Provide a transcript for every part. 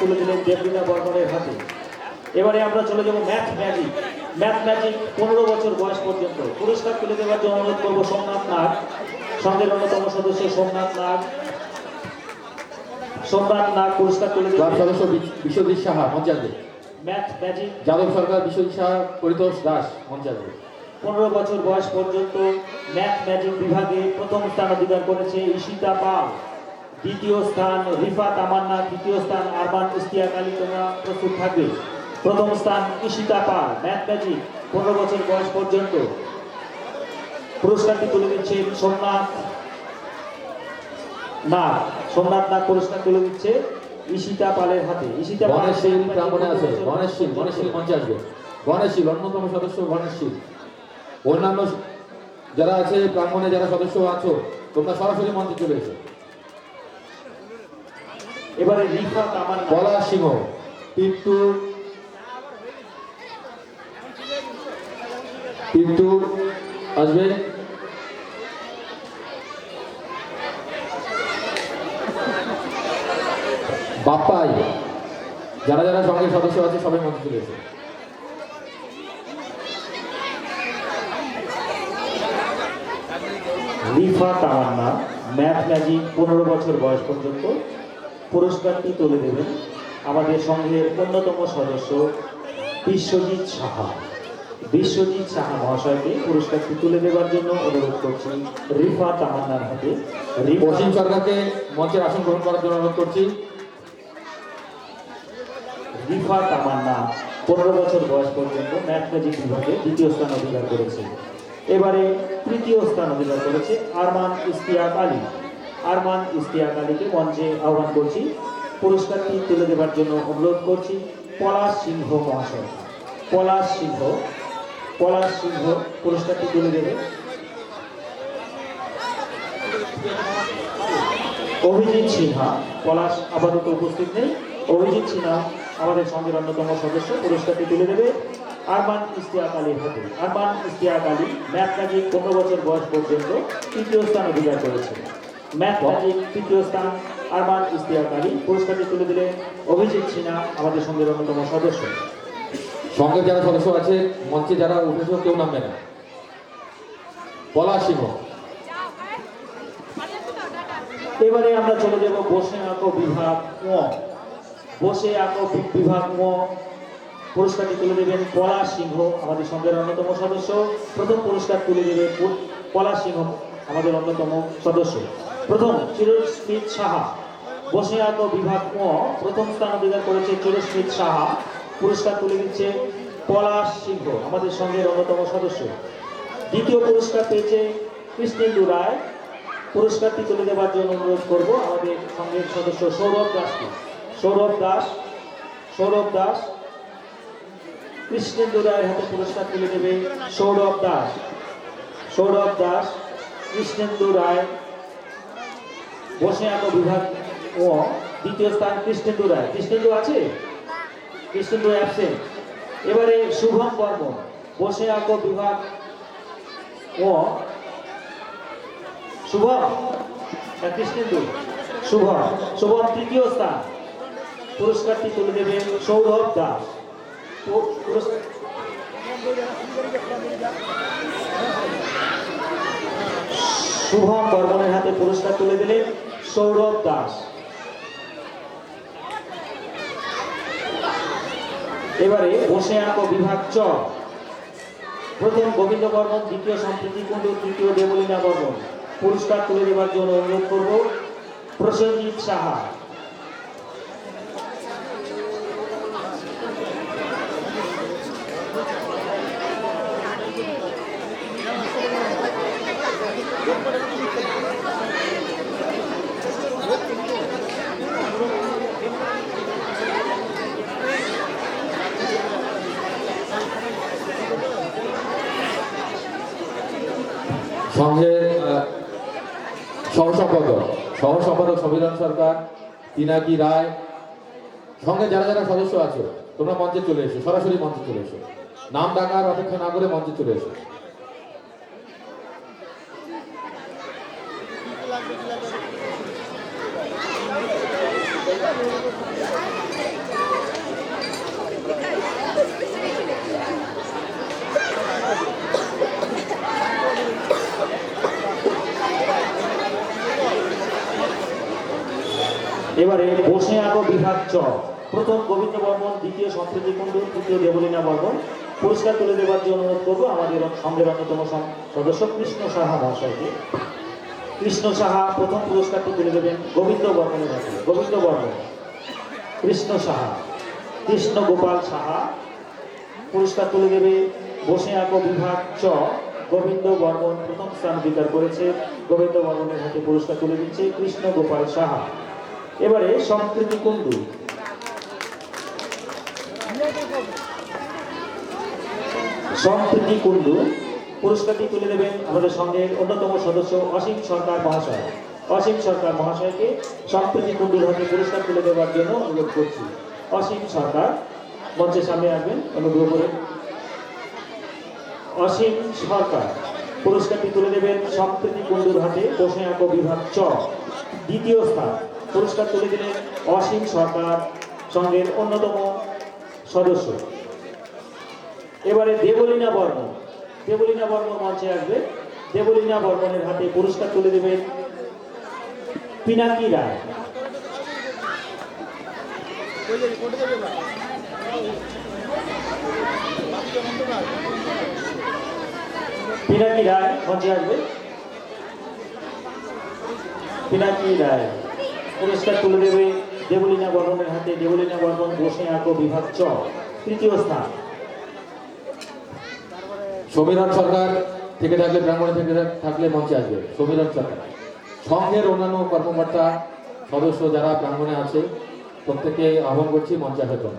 তুলে দিলেন দেবলীনা বর্মনের হাতে। এবারে আমরা চলে যাব ম্যাথ ম্যাজিক। ম্যাথ ম্যাজিক 15 বছর বয়স পর্যন্ত। পুরস্কার তুলে দেওয়ার জন্য অনুরোধ করবো সোমনাথ নাগ, সঙ্গের অন্যতম সদস্য সোমনাথ নাগ। সোমনাথ নাগ পুরস্কার তুলে দেবেন। সদস্য বিশ্বজিৎ সাহা মঞ্চে আসবে। ম্যাথ ম্যাজিক যাদব সরকার, বিশ্বজিৎ সাহা, পরিতোষ দাস মঞ্চে আসবে। 15 বছর বয়স পর্যন্ত ম্যাথ ম্যাজিক বিভাগে প্রথম স্থান অধিকার করেছে ঈশিতা পাল, দ্বিতীয় স্থান রিফা তামান্না, তৃতীয় স্থান আরমান ইশতিয়াক আলী। তোমরা প্রস্তুত থাকবে। প্রথম স্থান ঈশিতা পাল, ম্যাথ ম্যাজিক 15 বছর বয়স পর্যন্ত। পুরস্কারটি তুলে দিচ্ছে সোমনাথ নাগ। সোমনাথ নাগ পুরস্কার তুলে দিচ্ছে ঈশিতা পালের হাতে। ঈশিতা পাল গণেশশীল প্রাঙ্গণে আছে। গণেশশীল মঞ্চে আসবে। গণেশশীল অন্যতম সদস্য গণেশশীল। অন্যান্য যারা আছে প্রাঙ্গণে, যারা সদস্য আছো, তোমরা সরাসরি মঞ্চে চলে এসো। এবারে রিফা তামান্না, পলাশ সিংহ, পিন্টু আসবে। বাপ্পাই, যারা যারা সঙ্গে সদস্য আছে সবাই মঞ্চে চলে এসে। রিফা তামান্না ম্যাথ ম্যাজিক 15 বছর বয়স পর্যন্ত। পুরস্কারটি তুলে দেবেন আমাদের সংঘের অন্যতম সদস্য বিশ্বজিৎ সাহা। বিশ্বজিৎ সাহা মহাশয়কে পুরস্কারটি তুলে দেওয়ার জন্য অনুরোধ করছি রিফা তামান্নার হাতে। অসীম সরকারকে মঞ্চের আসন গ্রহণ করার জন্য অনুরোধ করছি। রিফা তামান্না 15 বছর বয়স পর্যন্ত ম্যাথ ম্যাজিক বিভাগে দ্বিতীয় স্থান অধিকার করেছে। এবারে তৃতীয় স্থান অধিকার করেছে আরমান ইশতিয়াক আলী। আরমান ইশতিয়াক আলীকে মঞ্চে আহ্বান করছি। পুরস্কারটি তুলে দেওয়ার জন্য অনুরোধ করছি পলাশ সিংহ মহাশয়। পলাশ সিংহ পুরস্কারটি তুলে দেবে। অভিজিৎ সিনহা, পলাশ আপাতত উপস্থিত নেই। অভিজিৎ সিনহা আমাদের সঙ্গের অন্যতম সদস্য, পুরস্কারটি তুলে দেবে আরমান ইশতিয়াক আলীর হাতে। আরমান ইশতিয়াক আলী ম্যাথ ম্যাজিক 15 বছর বয়স পর্যন্ত তৃতীয় স্থান অধিকার করেছে। ম্যাথ ম্যাজিক তৃতীয় স্থান আরমান ইশতিয়াক আলী। পুরস্কারটি তুলে দিলে অভিজিৎ সিনহা আমাদের সঙ্গের অন্যতম সদস্য। সঙ্গে যারা সদস্য আছে মঞ্চে যারা উঠেছ কেউ নামবে না। পলাশ সিংহ। এবারে আমরা চলে যাব বসে আঁকো বিভাগ ম। বসে আঁকো বিভাগ ম। পুরস্কারটি তুলে দেবেন পলাশ সিংহ আমাদের সঙ্গের অন্যতম সদস্য। প্রথম পুরস্কার তুলে দেবে পলাশ সিংহ আমাদের অন্যতম সদস্য। প্রথম চিরস্মিত সাহা, বসে আঁকো বিভাগ ম প্রথম স্থান অধিকার করেছে চিরস্মিত সাহা। পুরস্কার তুলে দিচ্ছে পলাশ সিংহ আমাদের সঙ্গের অন্যতম সদস্য। দ্বিতীয় পুরস্কার পেয়েছে কৃষ্ণেন্দু রায়। পুরস্কারটি তুলে দেওয়ার জন্য অনুরোধ করব আমাদের সঙ্গের সদস্য সৌরভ দাসকে। সৌরভ দাস কৃষ্ণেন্দু রায়ের হাতে পুরস্কার তুলে দেবে সৌরভ দাস কৃষ্ণেন্দু রায়। বসে আঁকো বিভাগ ও দ্বিতীয় স্থান কৃষ্ণেন্দু রায়। কৃষ্ণেন্দু আছে? কৃষ্ণেন্দু অ্যাবসেন্ট। এবারে শুভম বর্মন, বসে আঁকো বিভাগ ও শুভম, কৃষ্ণেন্দু শুভম তৃতীয় স্থান। পুরস্কারটি তুলে দেবেন সৌরভ দাস। শুভম বর্মনের হাতে পুরস্কার তুলে দিলেন সৌরভ দাস। এবারে বসে আঁকো বিভাগ চ। প্রথম গোবিন্দ বর্মন, দ্বিতীয় সম্প্রীতি কুণ্ডু, তৃতীয় দেবলীনা বর্মন। পুরস্কার তুলে দেওয়ার জন্য অনুরোধ করব প্রসেনজিৎ সাহা। সংঘের সহ সম্পাদক সংবিধান সরকার, পিনাকি রায়। সঙ্গে যারা যারা সদস্য আছে তোমরা মঞ্চে চলে এসো, সরাসরি মঞ্চে চলে এসো। নাম ডাকার অপেক্ষা না করে মঞ্চে চলে এসো। লাগবে চ, প্রথম গোবিন্দ বর্মন, দ্বিতীয় সম্প্রীতি কুণ্ডু, তৃতীয় দেবলীনা বর্মন। পুরস্কার তুলে দেওয়ার জন্য অনুরোধ করবো আমাদের সঙ্গের অন্যতম সদস্য কৃষ্ণ সাহা মহাশয়কে। কৃষ্ণ সাহা প্রথম পুরস্কারটি তুলে দেবেন গোবিন্দ বর্মনের হাতে। গোবিন্দ বর্মন, কৃষ্ণ সাহা, কৃষ্ণ গোপাল সাহা পুরস্কার তুলে দেবে বসে আঁকো বিভাগ চ। গোবিন্দ বর্মন প্রথম স্থান অধিকার করেছে। গোবিন্দ বর্মনের হাতে পুরস্কার তুলে দিচ্ছে কৃষ্ণ গোপাল সাহা। এবারে সম্প্রীতি কুণ্ডু, সম্প্রীতি কুণ্ডু পুরস্কারটি তুলে দেবেন আমাদের সঙ্গের অন্যতম সদস্য অসীম সরকার মহাশয়। অসীম সরকার মহাশয়কে সম্প্রীতি কুণ্ডুর হাতে পুরস্কার তুলে দেওয়ার জন্য অনুরোধ করছি। অসীম সরকার মঞ্চের সামনে আসবেন অনুগ্রহ করে। অসীম সরকার পুরস্কারটি তুলে দেবেন সম্প্রীতি কুণ্ডুর হাতে বসে আঁকো বিভাগ চ। দ্বিতীয় স্থান পুরস্কার তুলে দিলেন অসীম সরকার সঙ্গের অন্যতম সদস্য। এবারে দেবলীনা বর্মন, দেবলীনা বর্মন মঞ্চে আসবে। দেবলীনা বর্মনের হাতে পুরস্কার তুলে দেবেন পিনাকি রায়। পিনাকি রায় মঞ্চে আসবে। পিনাকি রায় পুরস্কার তুলে দেবে দেবলীনা বর্মনের হাতে। দেবলীনা বর্মন বসে আঁকো বিভাগ চ, তৃতীয় স্থান। সমীরণ সরকার থেকে থাকলে, প্রাঙ্গণে থেকে থাকলে মঞ্চে আসবে সমীরণ সরকার। সংঘের অন্যান্য কর্মকর্তা সদস্য যারা প্রাঙ্গণে আছে প্রত্যেককে আহ্বান করছি মঞ্চে আসার জন্য।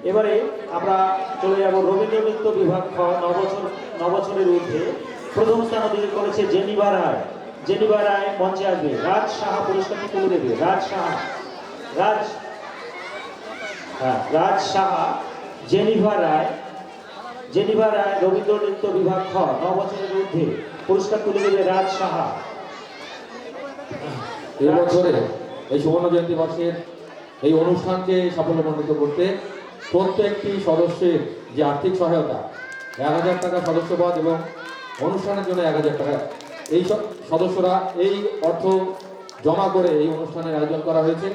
এবারে আমরা চলে যাব রবীন্দ্র নৃত্য বিভাগ খ। নবছরের ঊর্ধ্বে প্রথম স্থান অধিকার করেছে জেনিভা রায়। জেনিভা রায় মঞ্চে আসবে। রাজ সাহা পুরস্কারটি তুলে দেবে। রাজ সাহা, রাজ সাহা, জেনিভা রায়। জেনিভা রায় রবীন্দ্র নৃত্য বিভাগ খ, 9 বছরের ঊর্ধ্বে পুরস্কার তুলে দেবে রাজ সাহা। এই বছরে এই সুবর্ণ জয়ন্তী বর্ষের এই অনুষ্ঠানকে সাফল্যমণ্ডিত করতে প্রত্যেকটি সদস্যের যে আর্থিক সহায়তা 1000 টাকা সদস্যপদ এবং অনুষ্ঠানের জন্য 1000 টাকা, এই সব সদস্যরা এই অর্থ জমা করে এই অনুষ্ঠানের আয়োজন করা হয়েছে।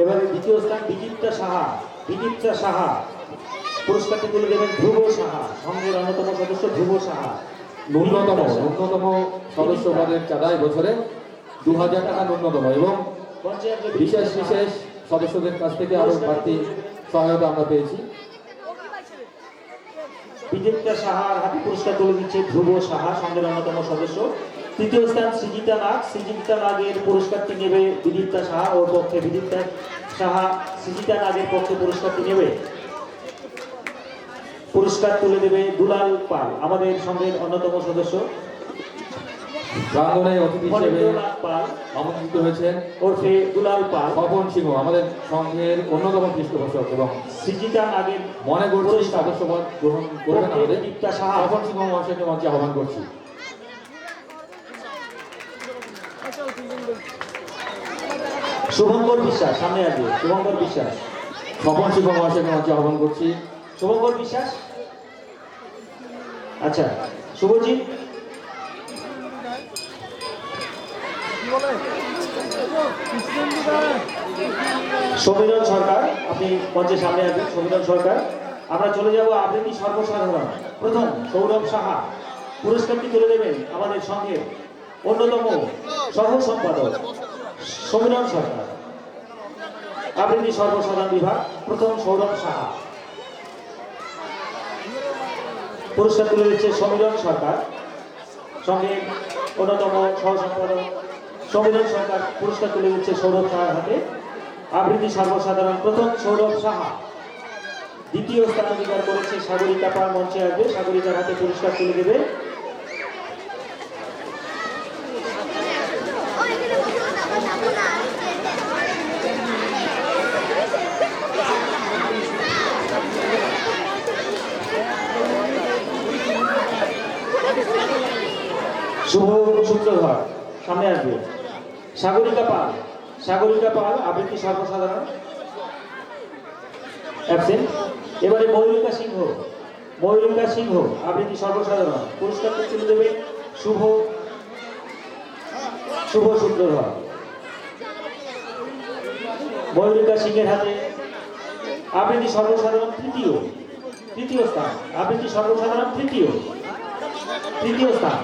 এবারে দ্বিতীয় স্থান বিদীপ্তা সাহা। বিদীপ্তা সাহা পুরস্কারটি তুলে দেবেন ধ্রুব সাহা, সঙ্গের অন্যতম সদস্য ধ্রুব সাহা। ন্যূনতম সদস্য পদের চাঁদায় বছরে 2000 টাকা ন্যূনতম এবং বিশেষ বিশেষ সদস্যদের কাছ থেকে আরো বাড়তি সহায়তা আমরা পেয়েছি। বিদীপ্তা সাহার হাতে পুরস্কার তুলে দিচ্ছে ধ্রুব সাহা, সঙ্গের অন্যতম সদস্য। তৃতীয় স্থান সৃজিতা নাগ। সৃজিতা নাগের পুরস্কারটি নেবে বিদীপ্তা সাহা, ওর পক্ষে বিদীপ্তা সাহা সৃজিতা নাগের পক্ষে পুরস্কারটি নেবে। পুরস্কার তুলে দেবে দুলাল পাল, আমাদের সঙ্গের অন্যতম সদস্য। প্রাঙ্গণে অতিথি হিসেবে পাল আমন্ত্রিত হয়েছেন ওরফে দুলাল পাল, স্বপন সিংহ, আমাদের সংঘের অন্যতম পৃষ্ঠপোষক এবং সৃজিতা নাগের মনে করছি সদস্যপদ গ্রহণ করবেন আমাদের বিদীপ্তা সাহা। স্বপন সিংহ মহাশয়কে মঞ্চে আহ্বান করছি। শুভঙ্কর বিশ্বাস সামনে আসবে। শুভঙ্কর বিশ্বাস, স্বপন সিংহ মহাশয়কে মঞ্চে আহ্বান করছি। শুভঙ্কর বিশ্বাস, আচ্ছা শুভজিৎ। সমীরণ সরকার আপনি মঞ্চের সামনে আসবেন। সমীরণ সরকার। আমরা চলে যাব আবৃত্তি সর্বসাধারণ। প্রথম সৌরভ সাহা পুরস্কারটি তুলে দেবেন আমাদের সঙ্গে অন্যতম সহ সম্পাদক সমীরণ সরকার। আবৃত্তি সর্বসাধারণ বিভাগ প্রথম সৌরভ সাহা পুরস্কার তুলে দিচ্ছে সমীরণ সরকার, সঙ্গে অন্যতম সহ সম্পাদক সমীরণ সরকার পুরস্কার তুলে দিচ্ছে সৌরভ সাহার হাতে। আবৃত্তি সর্বসাধারণ প্রথম সৌরভ সাহা। দ্বিতীয় স্থান অধিকার করেছে সাগরিকা পাল, মঞ্চে আসবে। সাগরিকার হাতে পুরস্কার তুলে দেবে শুভ সূত্রধর, সামনে আসবে। সাগরিকা পাল, সাগরিকা পাল আবৃত্তি সর্বসাধারণ অ্যাবসেন্ট। এবারে ময়ূরিকা সিংহ, ময়ূরিকা সিংহ আবৃত্তি সর্বসাধারণ পুরস্কারটি তুলে দেবে শুভ সূত্রধর। ময়ূরিকা সিংহের হাতে আবৃত্তি সর্বসাধারণ তৃতীয় স্থান, আবৃত্তি সর্বসাধারণ তৃতীয় স্থান,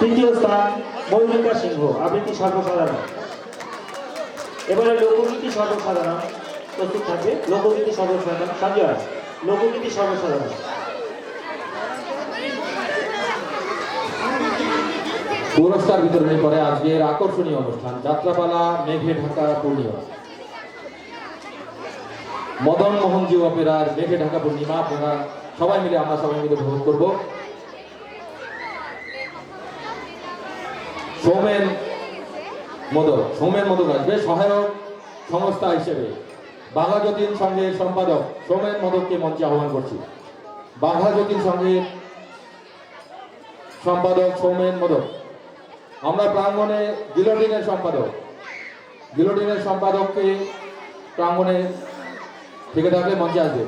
তৃতীয় স্থান ময়ূরিকা সিংহ, আবৃত্তি সর্বসাধারণ। এবারে লোকগীতি সর্বসাধারণ প্রস্তুত থাকবে। লোকগীতি সর্বসাধারণ সঞ্জয়, লোকগীতি সর্বসাধারণ। পুরস্কার বিতরণের পরে আজকের আকর্ষণীয় অনুষ্ঠান যাত্রাপালা মেঘে ঢাকা পূর্ণিমা। মদন মোহনজি অপেরার মেঘে ঢাকা পূর্ণিমা আপনারা সবাই মিলে উপভোগ করব। সৌমেন মোদক আসবে সহায়ক সংস্থা হিসেবে। বাঘা যতীন সংঘের সম্পাদক সৌমেন মোদককে মঞ্চে আহ্বান করছি। বাঘা যতীন সংঘের সম্পাদক সৌমেন মোদক। আমরা প্রাঙ্গণে গিলোটিনের সম্পাদককে প্রাঙ্গণে থেকে থাকলে মঞ্চে আসবে।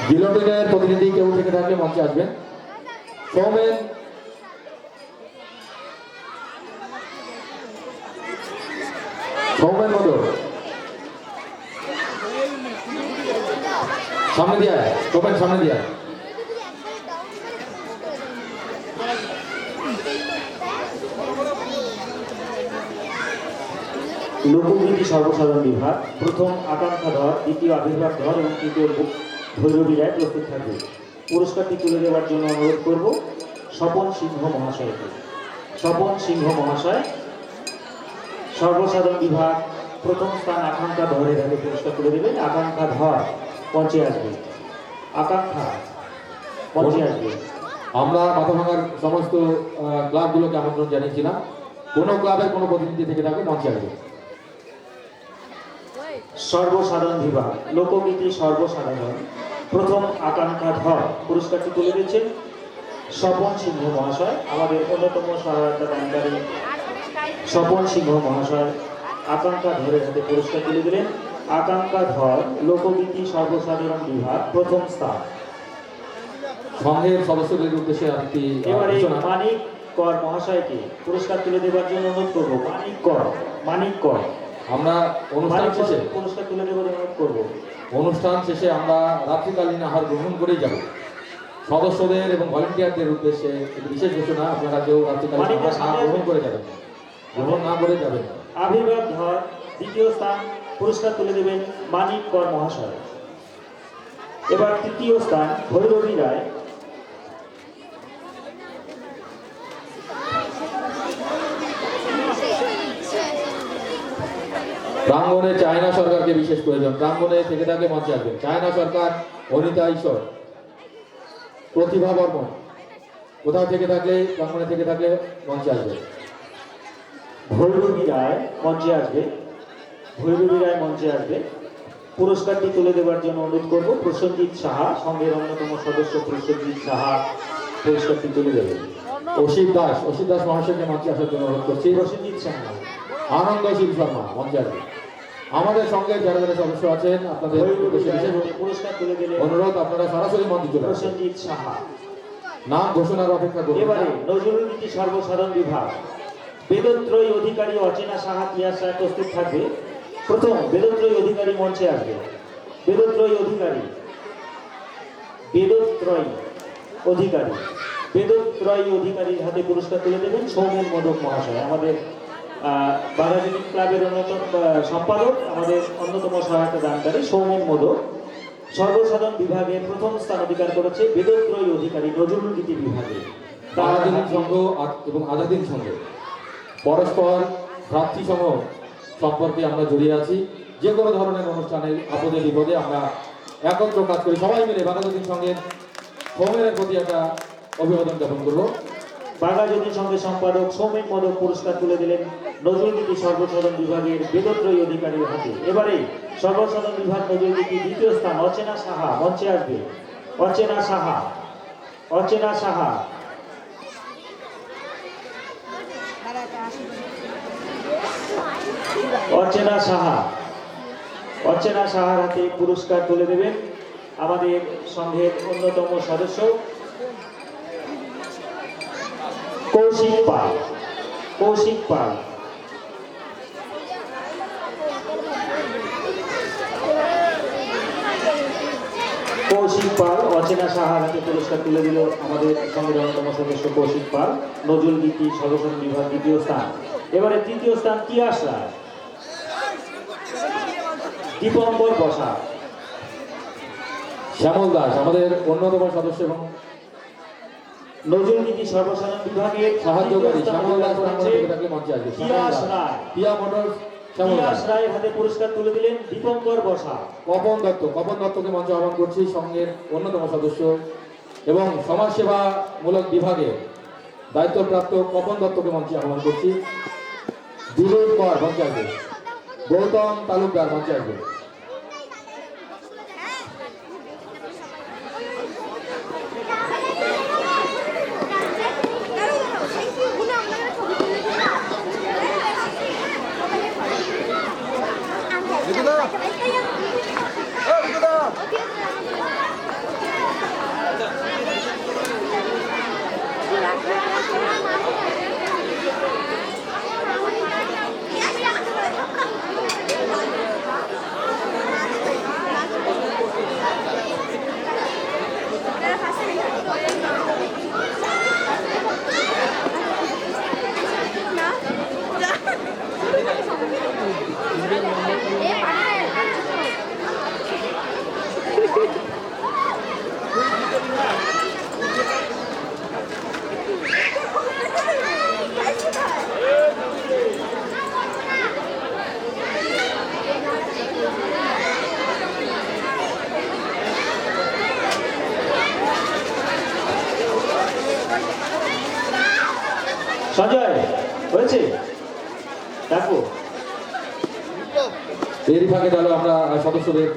গিলোটিনের প্রতিনিধি কেউ থেকে থাকলে মঞ্চে আসবেন। সৌমেন মোদক সামনে দিয়ে সামনে দিয়ে লোকগীতি সর্বসাধারণ বিভাগ প্রথম আকাঙ্ক্ষা ধর, দ্বিতীয় আবির্ভাব ধর এবং তৃতীয় ভৈরবী রায় প্রস্তুত থাকবে। পুরস্কারটি তুলে দেওয়ার জন্য অনুরোধ করব স্বপন সিংহ মহাশয়কে। স্বপন সিংহ মহাশয় সর্বসাধারণ বিভাগ প্রথম স্থান আকাঙ্ক্ষা ধরের হাতে পুরস্কার তুলে দেবেন। আকাঙ্ক্ষা ধর মঞ্চে আসবে। আকাঙ্ক্ষা মঞ্চে আসবে। আমরা মাথাভাঙার সমস্ত ক্লাবগুলোকে আমন্ত্রণ জানিয়েছিলাম, কোনো ক্লাবের কোনো প্রতিনিধি থেকে থাকলে মঞ্চে আসবে। সর্বসাধারণ বিভাগ লোকগীতি সর্বসাধারণ প্রথম আকাঙ্ক্ষা ধর পুরস্কারটি তুলে দিচ্ছেন স্বপন সিংহ মহাশয়। আমাদের অন্যতম সহায়তা দানকারী স্বপন সিংহ মহাশয় আকাঙ্ক্ষা ধরের হাতে পুরস্কার তুলে দিলেন। আকাঙ্ক্ষা ধর লোকগীতি সর্বসাধারণ বিভাগ প্রথম স্থান। সংঘের সদস্যদের উদ্দেশ্যে এবারে মানিক কর মহাশয়কে পুরস্কার তুলে দেওয়ার জন্য অনুরোধ করবো। মানিক কর আমরা অনুষ্ঠান শেষে পুরস্কার তুলে দেওয়ার অনুরোধ করবো। অনুষ্ঠান শেষে আমরা রাত্রিকালীন আহার গ্রহণ করেই যাব। সদস্যদের এবং ভলেন্টিয়ারদের উদ্দেশ্যে একটি বিশেষ ঘোষণা, আপনারা কেউ রাত্রিকালীন আহার গ্রহণ করে যাবেন, গ্রহণ না করে যাবেন। আবির্ভাব ধর দ্বিতীয় স্থান পুরস্কার তুলে দেবেন মানিক কর মহাশয়। এবার তৃতীয় স্থান ভৈরবী রায়। প্রাঙ্গণে চায়না সরকারকে বিশেষ প্রয়োজন, প্রাঙ্গণে থেকে থাকলে মঞ্চে আসবেন। চায়না সরকার, অনিতা ঈশ্বর, প্রতিভা বর্মন কোথাও থেকে থাকলে প্রাঙ্গণে থেকে থাকলে মঞ্চে আসবে। ভৈরবী রায় মঞ্চে আসবে। ভৈরবী রায় মঞ্চে আসবে। পুরস্কারটি তুলে দেওয়ার জন্য অনুরোধ করব প্রসেনজিৎ সাহা, সংঘের অন্যতম সদস্য প্রসেনজিৎ সাহা পুরস্কারটি তুলে দেবেন। অসিত দাস মহাশয়কে মঞ্চে আসার জন্য অনুরোধ করছি। প্রসেনজিৎ সাহা, আনন্দ শিব শর্মা মঞ্চে আসবে। আমাদের সঙ্গে যারা যারা সদস্য আছেন আপনাদের উদ্দেশ্যে বিশেষ পুরস্কার তুলে দিলেন অনুরোধ, আপনারা সরাসরি মঞ্চে চলে আসবেন। প্রসেনজিৎ সাহা। নাম ঘোষণার অপেক্ষা করুন। এবারে নজরুল গীতি সর্বসাধারণ বিভাগ বেদত্রয়ী অধিকারী অচেনা সাহা তিয়াস রায় প্রস্তুত থাকবে। প্রথম বেদত্রয়ী অধিকারী মঞ্চে আসবে। বেদত্রয়ী অধিকারীর হাতে পুরস্কার তুলে দেবেন সৌমেন মোদক মহাশয়। আমাদের বাঘাযতীন ক্লাবের অন্যতম সম্পাদক, আমাদের অন্যতম সহায়তা দানকারী সৌমেন মোদক সর্বসাধারণ বিভাগে প্রথম স্থান অধিকার করেছে। বেদত্রয়ী অধিকারী নজরুল গীতি বিভাগে। বাঘাযতীন সংঘ এবং আজাদিন সংঘ পরস্পর ভ্রাতৃসম সম্পর্কে আমরা জড়িয়ে আছি। যে কোনো ধরনের অনুষ্ঠানের আপদে বিপদে আমরা একত্র কাজ করি। সবাই মিলে বাঘাযতীন সংঘের সৌমেনের প্রতি একটা অভিবাদন জ্ঞাপন করবো। বাঘাযতীন সংঘের সম্পাদক সৌমেন মোদক পুরস্কার তুলে দিলেন নজরুলগীতি সর্বসাধারণ বিভাগের বেদত্রয়ী অধিকারীর হাতে। এবারে সর্বসাধারণ বিভাগ নজরুলগীতি দ্বিতীয় স্থান অচেনা সাহা মঞ্চে আসবে। অচেনা সাহার হাতে পুরস্কার তুলে দেবেন আমাদের সংঘের অন্যতম সদস্য কৌশিক পাল, কৌশিক পাল। কৌশিক পাল অচেনা সাহার হাতে পুরস্কার তুলে দিল আমাদের সঙ্গে অন্যতম সদস্য কৌশিক পাল, নজরুল গীতি সর্বসাধারণ বিভাগ দ্বিতীয় স্থান। এবারে তৃতীয় স্থান তিয়াস রায়, দীপঙ্কর বসাক, শ্যামল দাস আমাদের অন্যতম সদস্য এবং নজরুল গীতি সর্বসাধারণ বিভাগের সাহায্যকারী তৃতীয় স্থান শ্যামল দাস অধিকার করেছে থাকলে মঞ্চে আসবে। তিয়াস রায়। পিয়া মোটর শ্যামল তিয়াস দাস। রায়ের হাতে পুরস্কার তুলে দিলেন দীপঙ্কর বসাক। কপন দত্তকে মঞ্চে আহ্বান করছি, সঙ্গের অন্যতম সদস্য এবং সমাজসেবামূলক বিভাগে দায়িত্বপ্রাপ্ত কপন দত্তকে মঞ্চে আহ্বান করছি। দিলীপ কর মঞ্চে আসবে, গৌতম তালুকদার মঞ্চে আসবে। সঞ্জয় হয়েছে, দেখো এরই ফাঁকে তাহলে আমরা সদস্যদের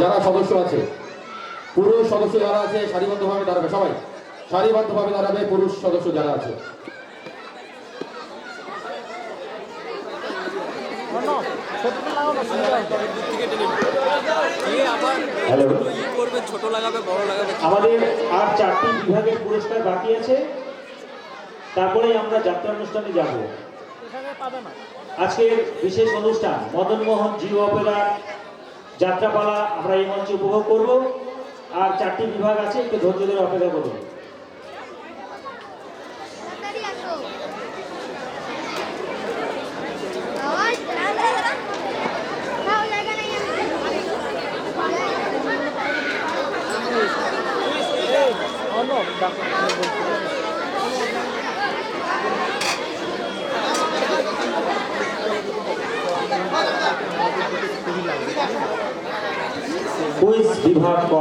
যারা সদস্য আছে, পুরুষ সদস্য যারা আছে সারিবদ্ধভাবে দাঁড়াবে, সবাই সারিবদ্ধভাবে দাঁড়াবে পুরুষ সদস্য যারা আছে। হ্যালো, ছোট লাগাবে বড় লাগাবে। আমাদের আর 4টি বিভাগের পুরস্কার বাকি আছে, তারপরে আমরা যাত্রা অনুষ্ঠানে যাব। আজকের বিশেষ অনুষ্ঠান মদনমোহন জিও অপেরার যাত্রাপালা আমরা এই মঞ্চে উপভোগ করব। আর 4টি বিভাগ আছে, একটু ধৈর্য ধরে অপেক্ষা করুন। কুইজ বিভাগ ক,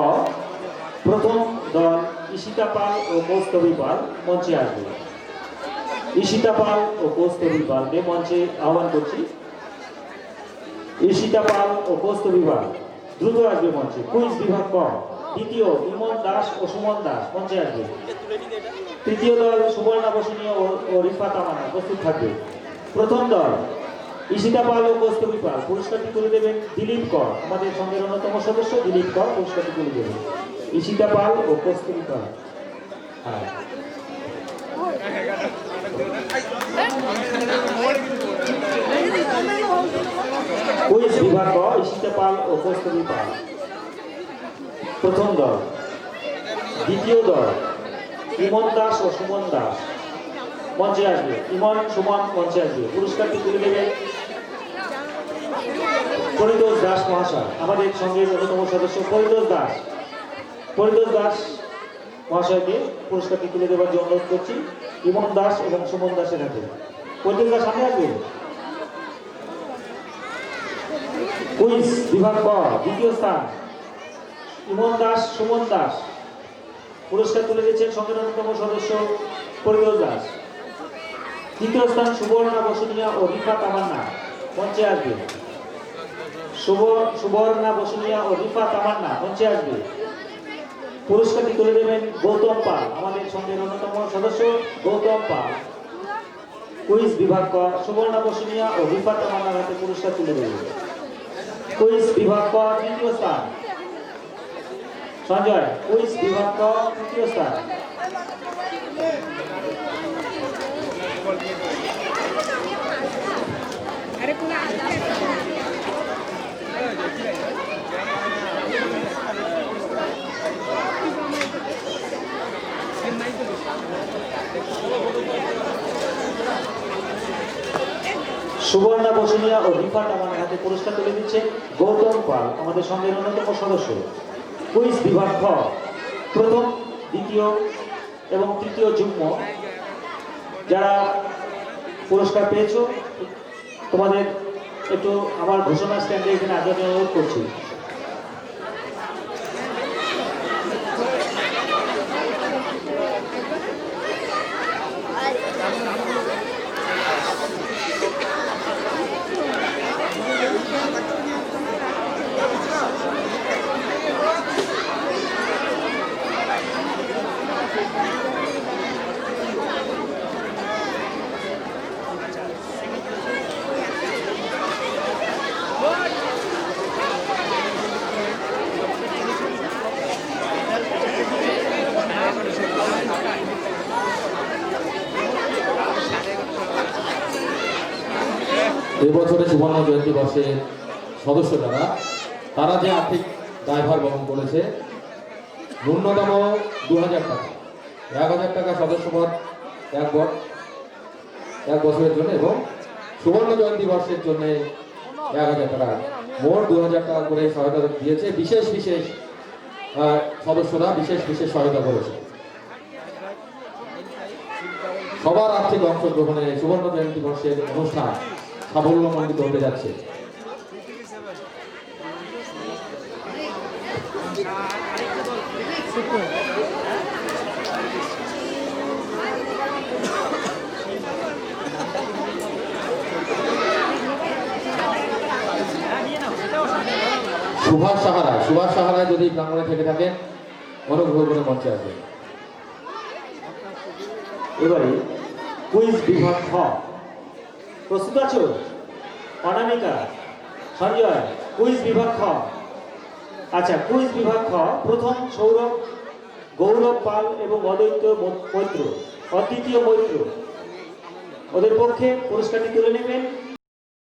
প্রথম দল ঈশিতা পাল ও কৌস্তবী পাল মঞ্চে আসবে। ঈশিতা পাল ও কৌস্তবী পালকে মঞ্চে আহ্বান করছি। ঈশিতা পাল ও কৌস্তবী পাল দ্রুত আসবে মঞ্চে। কুইজ বিভাগ ক, দ্বিতীয় ইমন দাস ও সুমন দাস মঞ্চে আসবে। তৃতীয় দল সুবর্ণা বসুনিয়া ও রিফা তামান্না প্রস্তুত থাকবে। প্রথম দল ঈশিতা পাল ও কৌস্তবী পাল পুরস্কারটি তুলে দেবেন দিলীপ কর, আমাদের সঙ্গের অন্যতম সদস্য দিলীপ কর পুরস্কারটি তুলে দেবেন। ঈশিতা পাল ও কৌস্তবী পাল। হ্যাঁ, কুইজ বিভাগ ক, ঈশিতা পাল ও কৌস্তবী পাল প্রথম দল। দ্বিতীয় দল ইমন দাস ও সুমন দাস মঞ্চে আসবে। ইমন সুমন মঞ্চে আসবে, পুরস্কারটি তুলে দেবেন পরিতোষ দাস মহাশয়, আমাদের সঙ্গে অন্যতম সদস্য পরিতোষ দাস মহাশয়কে পুরস্কারটি তুলে দেওয়ার জন্য অনুরোধ করছি। ইমন দাস এবং সুমন দাসের হাতে। পরিতোষ দাস সামনে আসবে। কুইজ বিভাগ ক, দ্বিতীয় স্থান ইমন দাস সুমন দাস, পুরস্কার তুলে দিচ্ছেন সঙ্গের অন্যতম সদস্য পরিতোষ দাস। তৃতীয় স্থান সুবর্ণা বসুনিয়া ও রিফা তামান্না মঞ্চে আসবে। সুবর্ণা বসুনিয়া ও রিফা তামান্না মঞ্চে আসবে, পুরস্কারটি তুলে দেবেন গৌতম পাল, আমাদের সঙ্গের অন্যতম সদস্য গৌতম পাল। কুইজ বিভাগ ক, সুবর্ণা বসুনিয়া ও রিফা তামান্নার হাতে পুরস্কার তুলে দেবেন। কুইজ বিভাগ ক, তৃতীয় স্থান সঞ্জয় কুইজ বিভাগ ক তৃতীয় স্থান। সুবর্ণা বসুনিয়া ও রিফাত আমাদের হাতে পুরস্কার তুলে দিচ্ছে গৌতম পাল, আমাদের সঙ্গে অন্যতম সদস্য। কুইজ বিভাগ খ প্রথম, দ্বিতীয় এবং তৃতীয় যুগ্ম যারা পুরস্কার পেয়েছো, তোমাদের একটু আমার ঘোষণা স্ট্যান্ডে এখানে আগে অনুরোধ করছি। এবছরে সুবর্ণ জয়ন্তী বর্ষের সদস্য যারা, তারা যে আর্থিক দায়ভার বহন করেছে, ন্যূনতম 2000 টাকা, 1000 টাকা সদস্যপদ এক বছরের জন্য এবং সুবর্ণ জয়ন্তী বর্ষের জন্য 1000 টাকা, মোট 2000 টাকা করে সহায়তা দিয়েছে। বিশেষ বিশেষ সদস্যরা বিশেষ বিশেষ সহায়তা করেছে। সবার আর্থিক অংশগ্রহণে সুবর্ণ জয়ন্তী বর্ষের অনুষ্ঠান সাফল্যমণ্ডিত হতে যাচ্ছে। সুভাষ সাহারায় যদি প্রাঙ্গণে থেকে থাকেন, অনুগ্রহ করে মঞ্চে আসবেন। এবারে কুইজ বিভাগ খ, প্রস্তুত আছো? অনামিকা, সঞ্জয়, কুইজ বিভাগ খ। আচ্ছা, কুইজ বিভাগ খ প্রথম সৌরভ, গৌরব পাল এবং অদ্বিতীয় মৈত্র, ওদের পক্ষে পুরস্কারটি তুলে নেবেন